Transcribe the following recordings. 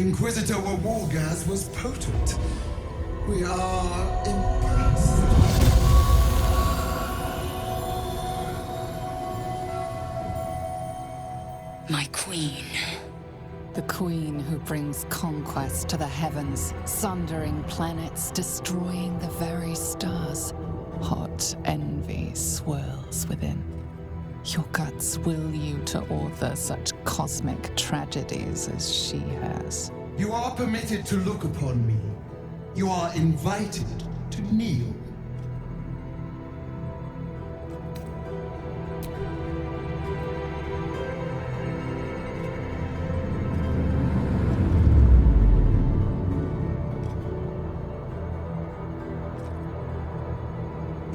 Inquisitor Wawulgaz was potent. We are impressed. My queen. The queen who brings conquest to the heavens, sundering planets, destroying the very stars. Hot envy swirls within. Your guts will you to author such cosmic tragedies as she has. You are permitted to look upon me. You are invited to kneel.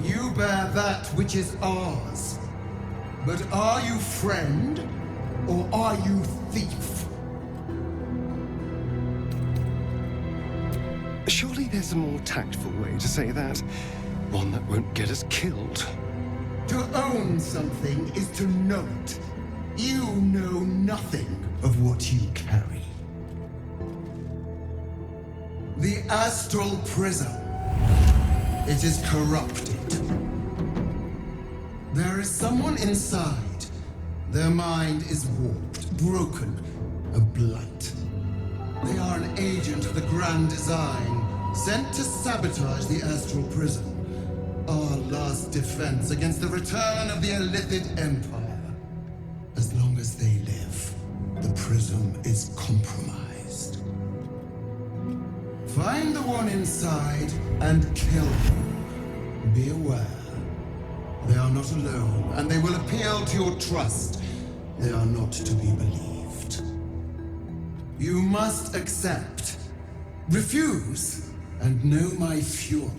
You bear that which is ours. But are you friend, or are you thief? Surely there's a more tactful way to say that. One that won't get us killed. To own something is to know it. You know nothing of what you carry. The astral prism. It is corrupted. There is someone inside. Their mind is warped, broken, a blight. They are an agent of the grand design, sent to sabotage the astral prism. Our last defense against the return of the Illithid Empire. As long as they live, the prism is compromised. Find the one inside and kill them. Be aware. They are not alone, and they will appeal to your trust. They are not to be believed. You must accept. Refuse, and know my fury.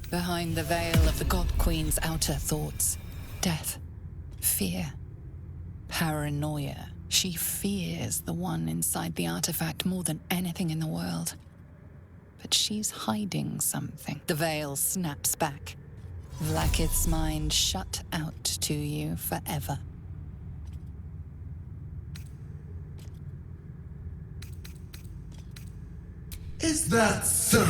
Behind the veil of the God Queen's outer thoughts, death, fear, paranoia. She fears the one inside the artifact more than anything in the world. But she's hiding something. The veil snaps back. Vlaakith's mind shut out to you forever. Is that so?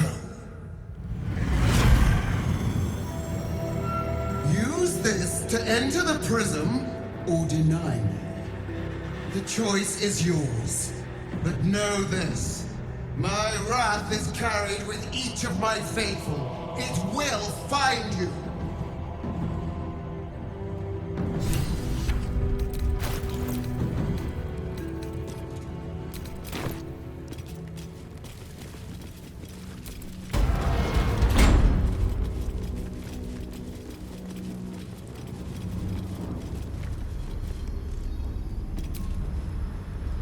Use this to enter the prism or deny me. The choice is yours. But know this. My wrath is carried with each of my faithful. It will find you.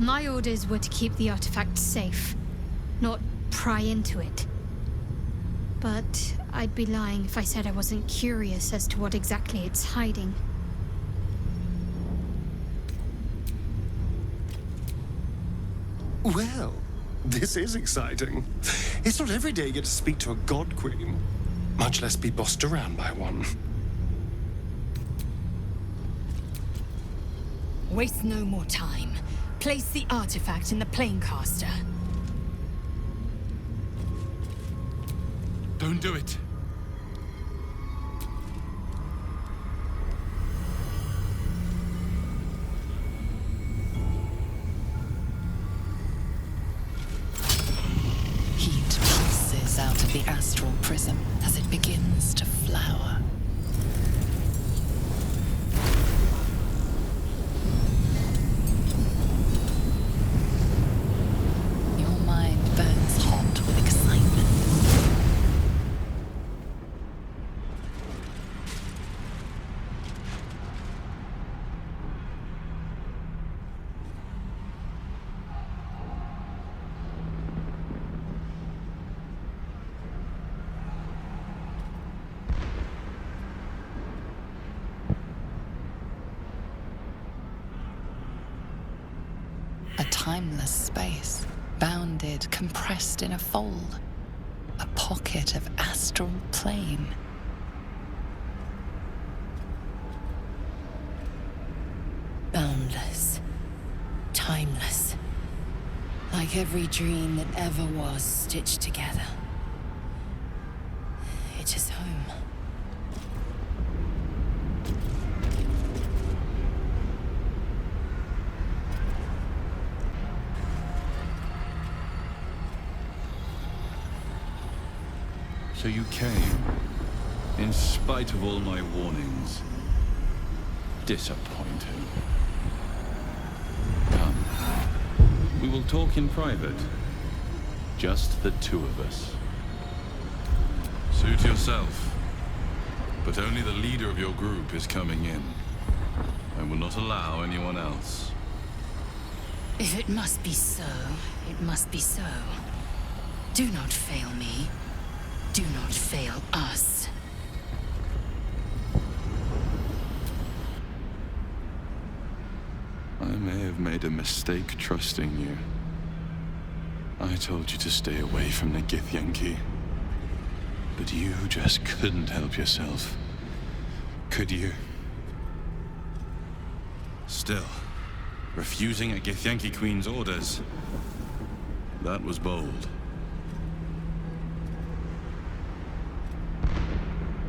My orders were to keep the artifact safe, not pry into it. But I'd be lying if I said I wasn't curious as to what exactly it's hiding. Well, this is exciting. It's not every day you get to speak to a God Queen, much less be bossed around by one. Waste no more time. Place the artifact in the planecaster. Don't do it. Heat pulses out of the astral prism as it begins to flower. Your mind burns hot with excitement. timeless space, bounded, compressed in a fold. A pocket of astral plane. Boundless. Timeless. Like every dream that ever was stitched together. It is home. So you came, in spite of all my warnings. Disappointing. Come. We will talk in private. Just the two of us. Suit yourself. But only the leader of your group is coming in. I will not allow anyone else. If it must be so, it must be so. Do not fail me. Do not fail us. I may have made a mistake trusting you. I told you to stay away from the Githyanki. But you just couldn't help yourself. Could you? Still, refusing a Githyanki Queen's orders. That was bold.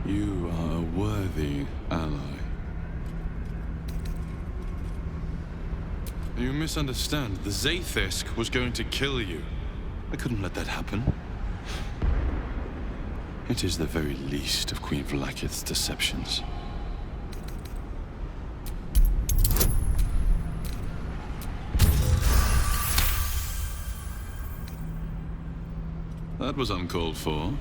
You are a worthy ally. You misunderstand. The Zaithisk was going to kill you. I couldn't let that happen. It is the very least of Queen Vlaakith's deceptions. That was uncalled for.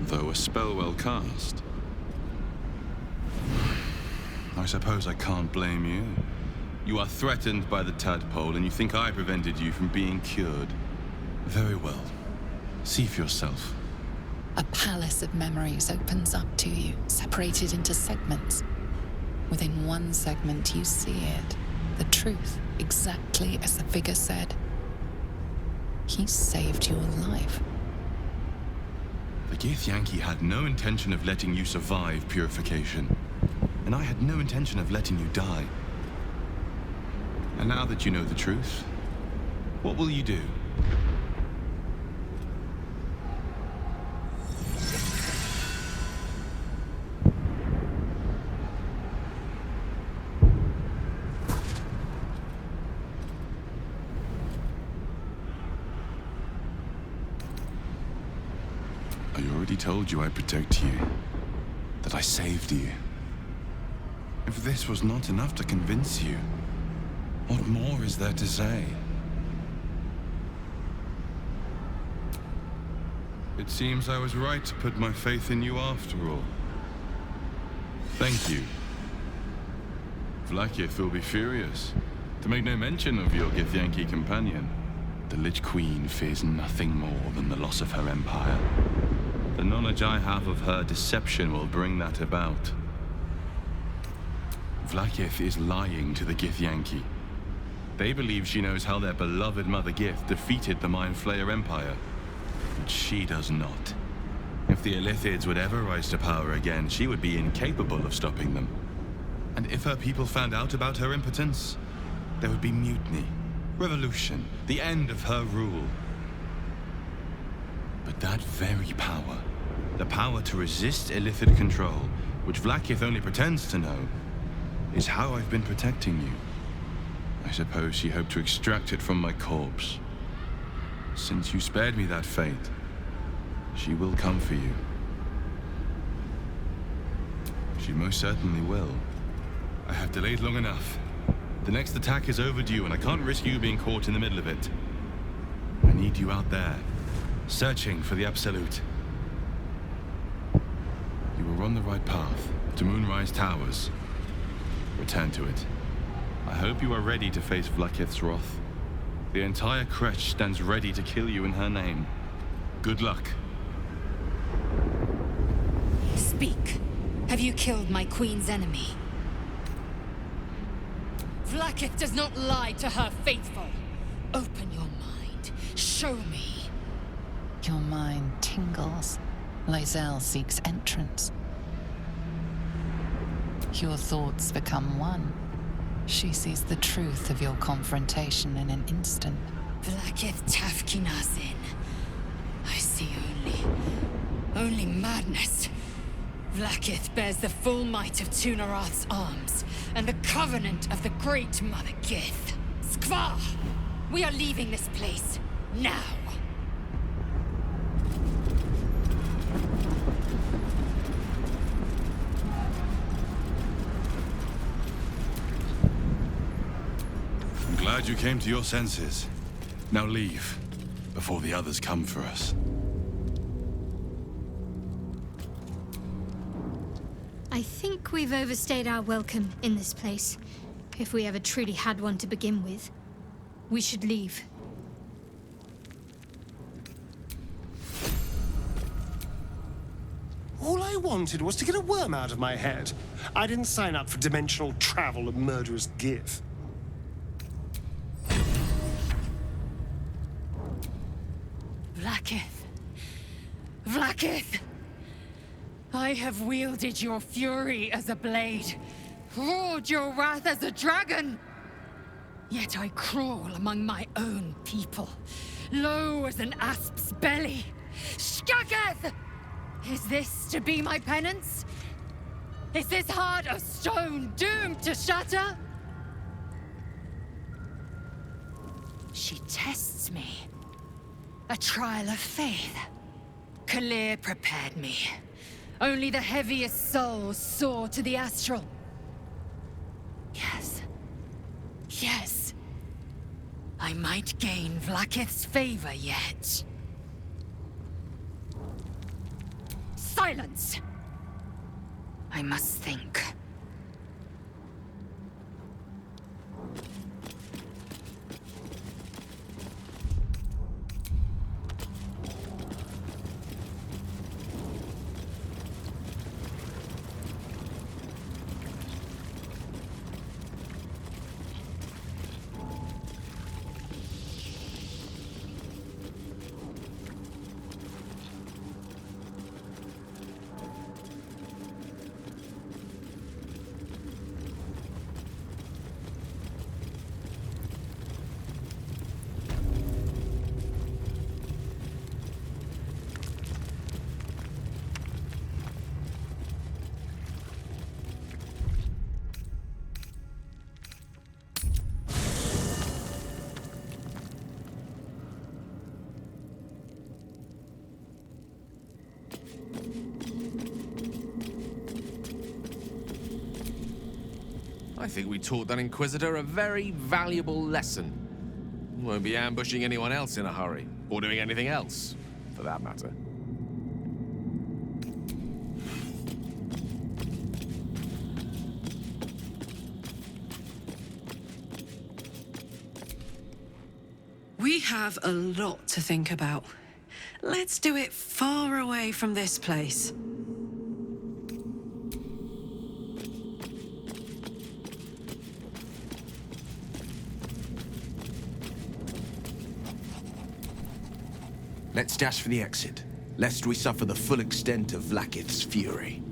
Though a spell well cast. I suppose I can't blame you. You are threatened by the tadpole, and you think I prevented you from being cured. Very well. See for yourself. A palace of memories opens up to you, separated into segments. Within one segment, you see it. The truth, exactly as the figure said. He saved your life. The Githyanki had no intention of letting you survive purification. And I had no intention of letting you die. And now that you know the truth, what will you do? I already told you I protect you. That I saved you. If this was not enough to convince you, what more is there to say? It seems I was right to put my faith in you after all. Thank you. Vlaakith will be furious, to make no mention of your Githyanki companion. The Lich Queen fears nothing more than the loss of her empire. The knowledge I have of her deception will bring that about. Vlaakith is lying to the Githyanki. They believe she knows how their beloved Mother Gith defeated the Mind Flayer Empire. But she does not. If the Illithids would ever rise to power again, she would be incapable of stopping them. And if her people found out about her impotence, there would be mutiny, revolution, the end of her rule. But that very power, the power to resist Illithid control, which Vlaakith only pretends to know, is how I've been protecting you. I suppose she hoped to extract it from my corpse. Since you spared me that fate, she will come for you. She most certainly will. I have delayed long enough. The next attack is overdue, and I can't risk you being caught in the middle of it. I need you out there, searching for the Absolute. You were on the right path, to Moonrise Towers. Return to it. I hope you are ready to face Vlaakith's wrath. The entire Kresh stands ready to kill you in her name. Good luck. Speak. Have you killed my queen's enemy? Vlaakith does not lie to her faithful. Open your mind. Show me. Your mind tingles. Loisel seeks entrance. Your thoughts become one. She sees the truth of your confrontation in an instant. Vlaakith Tafkinazin. I see only madness. Vlaakith bears the full might of Tunarath's arms, and the covenant of the Great Mother Gith. Skvar! We are leaving this place, now! I'm glad you came to your senses. Now leave, before the others come for us. I think we've overstayed our welcome in this place. If we ever truly had one to begin with. We should leave. All I wanted was to get a worm out of my head. I didn't sign up for dimensional travel and murderous gif. Vlaakith. Vlaakith! I have wielded your fury as a blade, roared your wrath as a dragon. Yet I crawl among my own people, low as an asp's belly. Skaketh! Is this to be my penance? Is this heart of stone doomed to shatter? She tests me. A trial of faith. Kalir prepared me. Only the heaviest souls soar to the astral. Yes. Yes. I might gain Vlaakith's favor yet. Silence! I must think. I think we taught that Inquisitor a very valuable lesson. Won't be ambushing anyone else in a hurry, or doing anything else, for that matter. We have a lot to think about. Let's do it far away from this place. Let's dash for the exit, lest we suffer the full extent of Vlaakith's fury.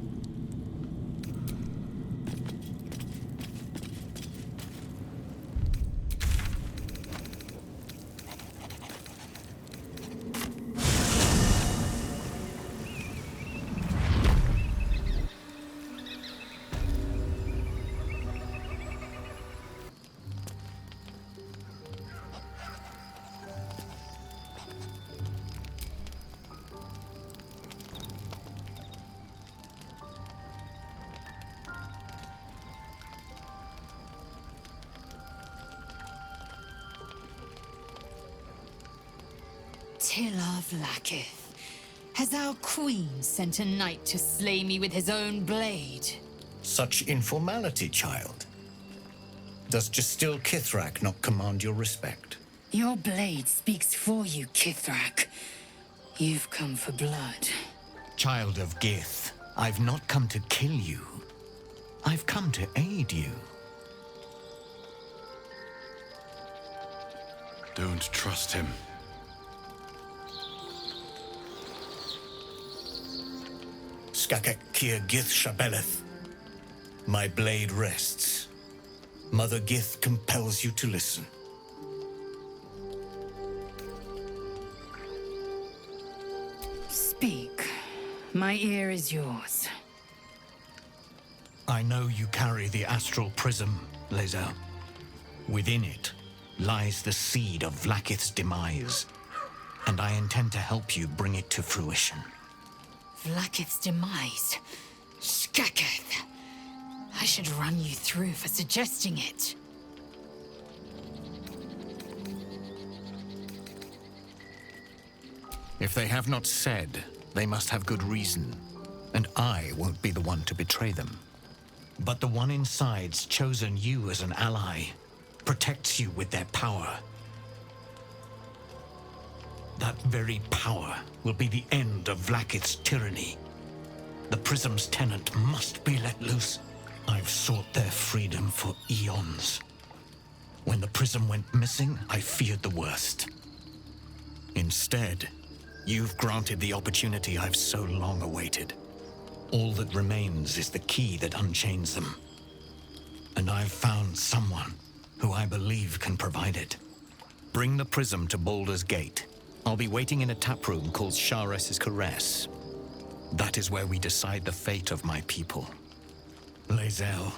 Tila Vlaakith. Has our queen sent a knight to slay me with his own blade? Such informality, child. Does Justil Kithrak not command your respect? Your blade speaks for you, Kithrak. You've come for blood. Child of Gith, I've not come to kill you. I've come to aid you. Don't trust him. Skakek Kir Gith Shabeleth. My blade rests. Mother Gith compels you to listen. Speak. My ear is yours. I know you carry the astral prism, Lae'zel. Within it lies the seed of Vlaakith's demise, and I intend to help you bring it to fruition. Vlaakith's demise? Skaketh! I should run you through for suggesting it. If they have not said, they must have good reason, and I won't be the one to betray them. But the one inside's chosen you as an ally, protects you with their power. That very power will be the end of Vlaakith's tyranny. The Prism's tenant must be let loose. I've sought their freedom for eons. When the Prism went missing, I feared the worst. Instead, you've granted the opportunity I've so long awaited. All that remains is the key that unchains them. And I've found someone who I believe can provide it. Bring the Prism to Baldur's Gate. I'll be waiting in a taproom called Shares's Caress. That is where we decide the fate of my people. Lae'zel,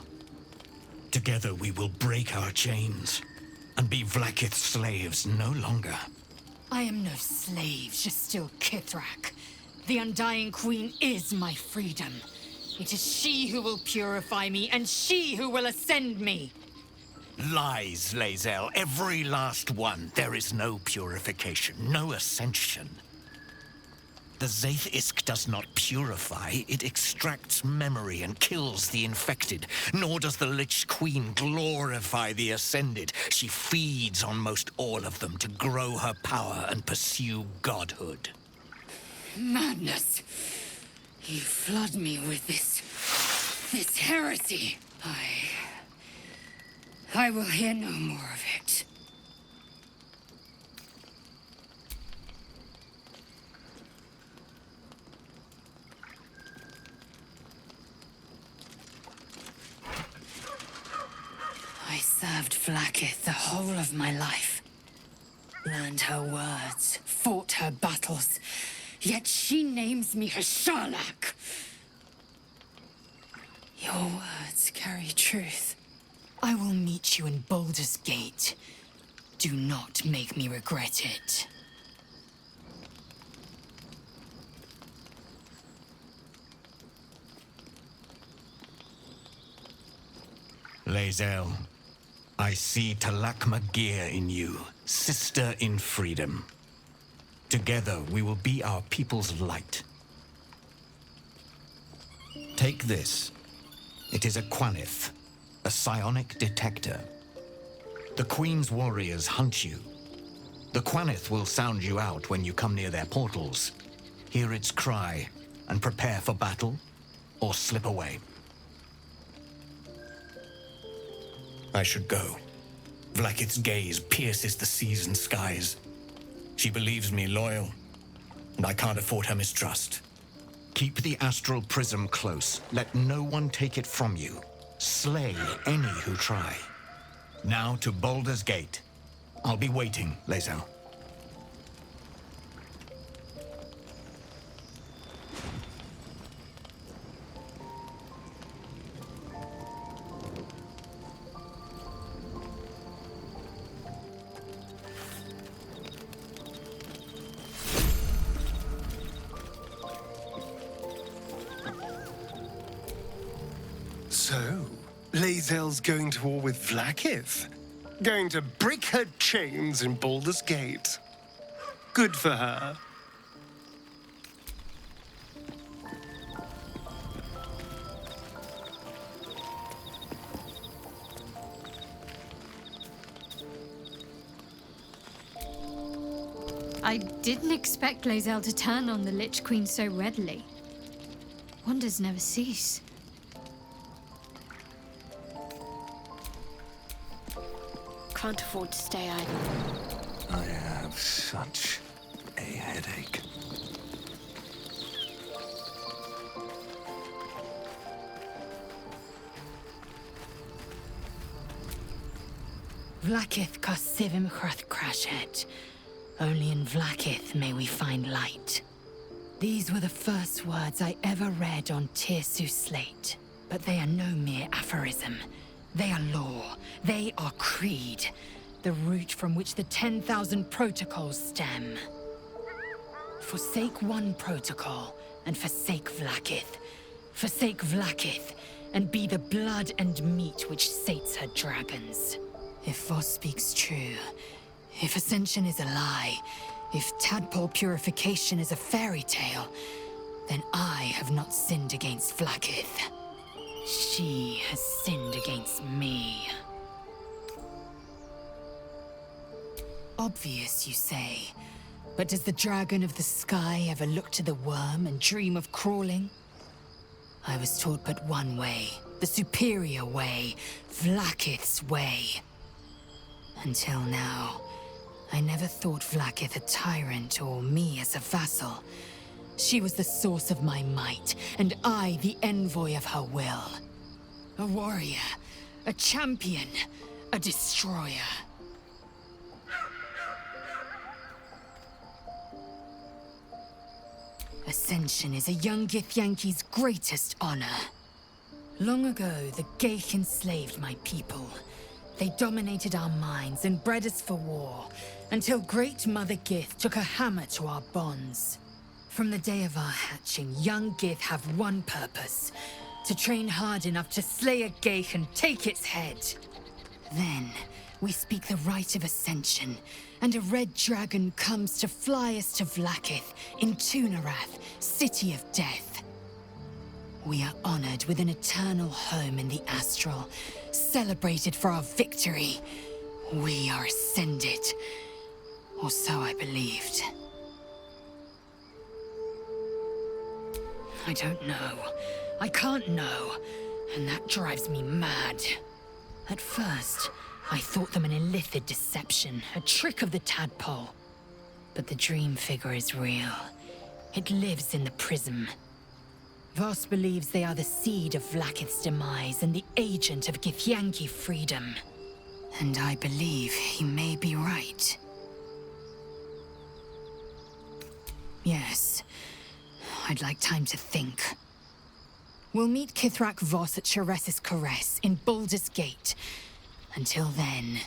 together we will break our chains and be Vlaakith's slaves no longer. I am no slave, just still Kithrak. The Undying Queen is my freedom. It is she who will purify me, and she who will ascend me. Lies, Lae'zel, every last one. There is no purification, no ascension. The Zaith Isk does not purify, it extracts memory and kills the infected. Nor does the Lich Queen glorify the ascended. She feeds on most all of them to grow her power and pursue godhood. Madness! You flood me with this heresy. I will hear no more of it. I served Vlaakith the whole of my life. Learned her words, fought her battles, yet she names me her Sharlak. Your words carry truth. I will meet you in Baldur's Gate. Do not make me regret it. Lae'zel, I see Talakma Gear in you, sister in freedom. Together we will be our people's light. Take this. It is a Quanith, a psionic detector. The Queen's warriors hunt you. The Quanith will sound you out when you come near their portals. Hear its cry and prepare for battle, or slip away. I should go. Vlaakith's gaze pierces the seas and skies. She believes me loyal, and I can't afford her mistrust. Keep the astral prism close. Let no one take it from you. Slay any who try. Now to Baldur's Gate. I'll be waiting, Lae'zel. So, Lae'zel's going to war with Vlaakith? Going to break her chains in Baldur's Gate? Good for her. I didn't expect Lae'zel to turn on the Lich Queen so readily. Wonders never cease. Can't afford to stay idle. I have such a headache. Vlakith Kosivim Hrath Crashet. Only in Vlakith may we find light. These were the first words I ever read on Tirsu's slate. But they are no mere aphorism. They are law. They are creed. The root from which the 10,000 protocols stem. Forsake one protocol, and forsake Vlakith. Forsake Vlakith, and be the blood and meat which sates her dragons. If Voss speaks true, if Ascension is a lie, if tadpole purification is a fairy tale, then I have not sinned against Vlakith. She has sinned against me. Obvious, you say. But does the dragon of the sky ever look to the worm and dream of crawling? I was taught but one way, the superior way, Vlakith's way. Until now, I never thought Vlakith a tyrant or me as a vassal. She was the source of my might, and I the envoy of her will. A warrior, a champion, a destroyer. Ascension is a young Githyanki's greatest honor. Long ago, the Geich enslaved my people. They dominated our minds and bred us for war, until Great Mother Gith took a hammer to our bonds. From the day of our hatching, young Gith have one purpose: to train hard enough to slay a Geich and take its head. Then, we speak the rite of Ascension, and a red dragon comes to fly us to Vlakith in Tunarath, City of Death. We are honored with an eternal home in the Astral, celebrated for our victory. We are ascended. Or so I believed. I don't know. I can't know. And that drives me mad. At first, I thought them an illithid deception, a trick of the tadpole. But the dream figure is real. It lives in the Prism. Voss believes they are the seed of Vlakith's demise and the agent of Githyanki freedom. And I believe he may be right. Yes, I'd like time to think. We'll meet Kithrak Voss at Cheres's Caress in Baldur's Gate. Until then,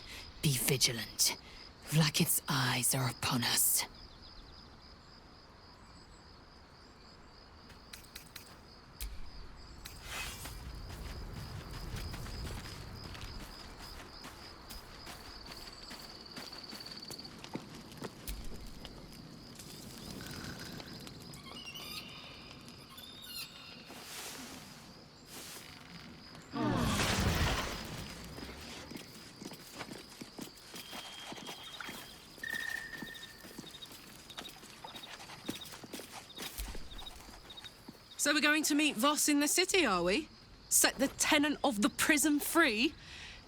be vigilant. Vlakith's eyes are upon us. So we're going to meet Voss in the city, are we? Set the tenant of the Prism free?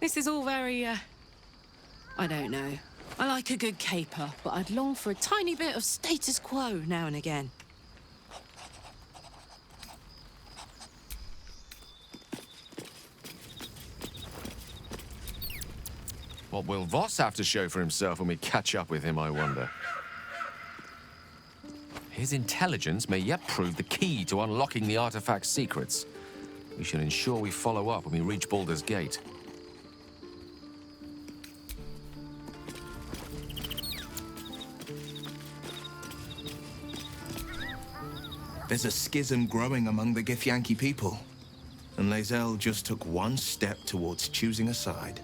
This is all very, I don't know. I like a good caper, but I'd long for a tiny bit of status quo now and again. What will Voss have to show for himself when we catch up with him, I wonder? His intelligence may yet prove the key to unlocking the artifact's secrets. We should ensure we follow up when we reach Baldur's Gate. There's a schism growing among the Githyanki people, and Lae'zel just took one step towards choosing a side.